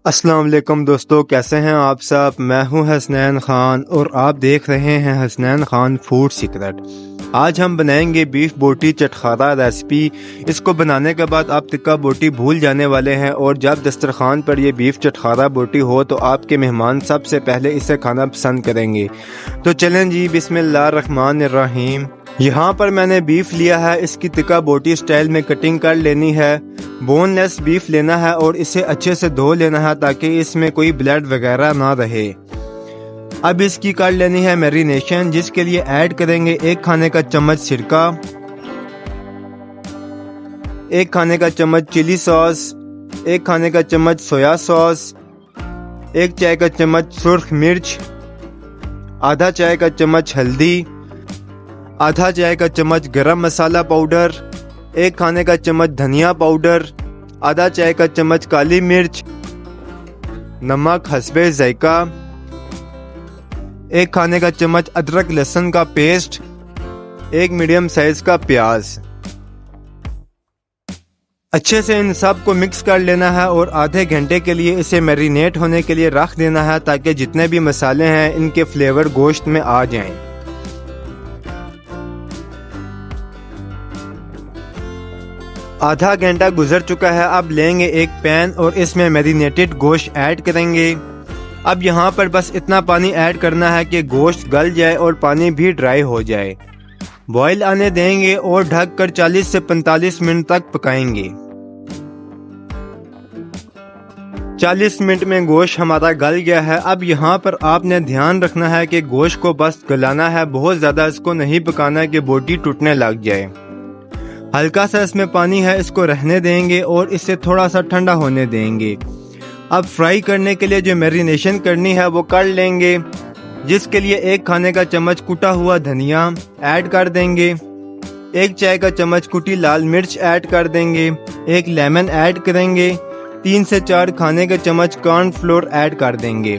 अस्सलाम वालेकुम दोस्तों, कैसे हैं आप सब। मैं हूं हसनैन खान और आप देख रहे हैं हसनैन खान फूड सीक्रेट। आज हम बनाएंगे बीफ बोटी चटखारा रेसिपी। इसको बनाने के बाद आप टिक्का बोटी भूल जाने वाले हैं और जब दस्तरखान पर ये बीफ चटखारा बोटी हो तो आपके मेहमान सबसे पहले इसे खाना पसंद करेंगे। तो चलें जी, बिस्मिल्लाहिर्रहमानिर्रहीम। यहाँ पर मैंने बीफ लिया है, इसकी टिक्का बोटी स्टाइल में कटिंग कर लेनी है। बोनलेस बीफ लेना है और इसे अच्छे से धो लेना है ताकि इसमें कोई ब्लड वगैरह ना रहे। अब इसकी कर लेनी है मैरिनेशन, जिसके लिए ऐड करेंगे 1 खाने का चम्मच सिरका, 1 खाने का चम्मच चिली सॉस, 1 खाने का चम्मच सोया सॉस, 1 चाय का चम्मच सुर्ख मिर्च, आधा चाय का चम्मच हल्दी, आधा चाय का चम्मच गरम मसाला पाउडर, 1 खाने का चम्मच धनिया पाउडर, आधा चाय का चम्मच काली मिर्च, नमक हस्बे जायका, 1 खाने का चम्मच अदरक लहसुन का पेस्ट, 1 मीडियम साइज का प्याज। अच्छे से इन सब को मिक्स कर लेना है और आधे घंटे के लिए इसे मैरिनेट होने के लिए रख देना है ताकि जितने भी मसाले हैं इनके फ्लेवर गोश्त में आ जाएं। आधा घंटा गुजर चुका है। अब लेंगे एक पैन और इसमें मैरिनेटेड गोश्त ऐड करेंगे। अब यहाँ पर बस इतना पानी ऐड करना है कि गोश्त गल जाए और पानी भी ड्राई हो जाए। बॉईल आने देंगे और ढककर 40 से 45 मिनट तक पकाएंगे। 40 मिनट में गोश्त हमारा गल गया है। अब यहाँ पर आपने ध्यान रखना है कि गोश्त को बस गलाना है, बहुत ज़्यादा इसको नहीं पकाना कि बोटी टूटने लग जाए। हल्का सा इसमें पानी है, इसको रहने देंगे और इसे थोड़ा सा ठंडा होने देंगे। अब फ्राई करने के लिए जो मैरिनेशन करनी है वो कर लेंगे, जिसके लिए 1 खाने का चम्मच कुटा हुआ धनिया ऐड कर देंगे, 1 चाय का चम्मच कुटी लाल मिर्च ऐड कर देंगे, 1 लेमन ऐड करेंगे, 3 से 4 खाने का चम्मच कॉर्नफ्लोर ऐड कर देंगे।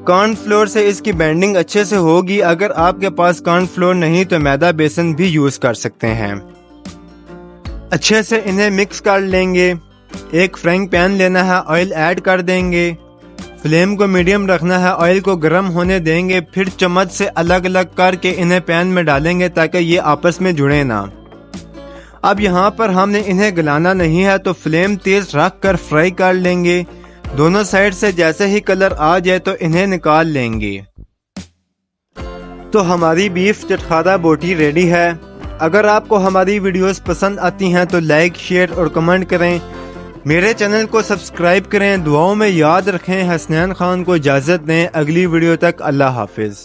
कॉर्नफ्लोर से इसकी बाइंडिंग अच्छे से होगी। अगर आपके पास कॉर्नफ्लोर नहीं तो मैदा बेसन भी यूज कर सकते हैं। अच्छे से इन्हें मिक्स कर लेंगे। एक फ्राइंग पैन लेना है, ऑयल ऐड कर देंगे। फ्लेम को मीडियम रखना है, ऑयल को गर्म होने देंगे। फिर चम्मच से अलग अलग करके इन्हें पैन में डालेंगे ताकि ये आपस में जुड़े ना। अब यहाँ पर हमने इन्हें गलाना नहीं है तो फ्लेम तेज रख कर फ्राई कर लेंगे। दोनों साइड से जैसे ही कलर आ जाए तो इन्हें निकाल लेंगे। तो हमारी बीफ चटखारा बोटी रेडी है। अगर आपको हमारी वीडियोस पसंद आती हैं तो लाइक, शेयर और कमेंट करें। मेरे चैनल को सब्सक्राइब करें। दुआओं में याद रखें। हसनैन खान को इजाज़त दें। अगली वीडियो तक अल्लाह हाफिज़।